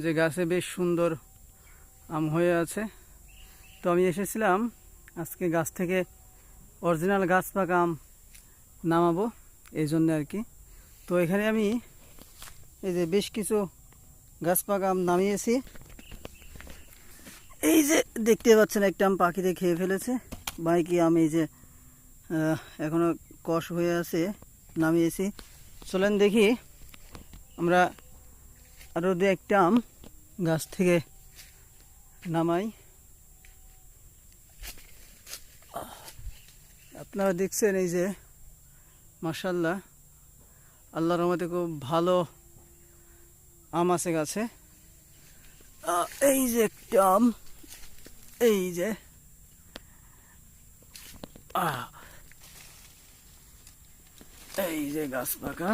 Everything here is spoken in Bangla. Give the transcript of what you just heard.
যে গাছে বেশ সুন্দর আম হয়ে আছে। তো আমি এসেছিলাম আজকে গাছ থেকে অরিজিনাল গাছ পাকা আম নামাবো, এই জন্য আর কি। তো এখানে আমি এই যে বেশ কিছু গাছ পাকা আম নামিয়েছি। এই যে দেখতে পাচ্ছেন, একটা আম পাখিতে খেয়ে ফেলেছে। বাকি আম এই যে এখনো কষ হয়ে আছে, নামিয়েছি। চলেন দেখি আমরা আরও দু একটা আম গাছ থেকে নামাই। আপনারা দেখছেন এই যে মাশাআল্লাহ, আল্লাহর রহমতে খুব ভালো আম আছে গাছে। এই যে একটা আম, এই যে এই যে গাছ পাকা।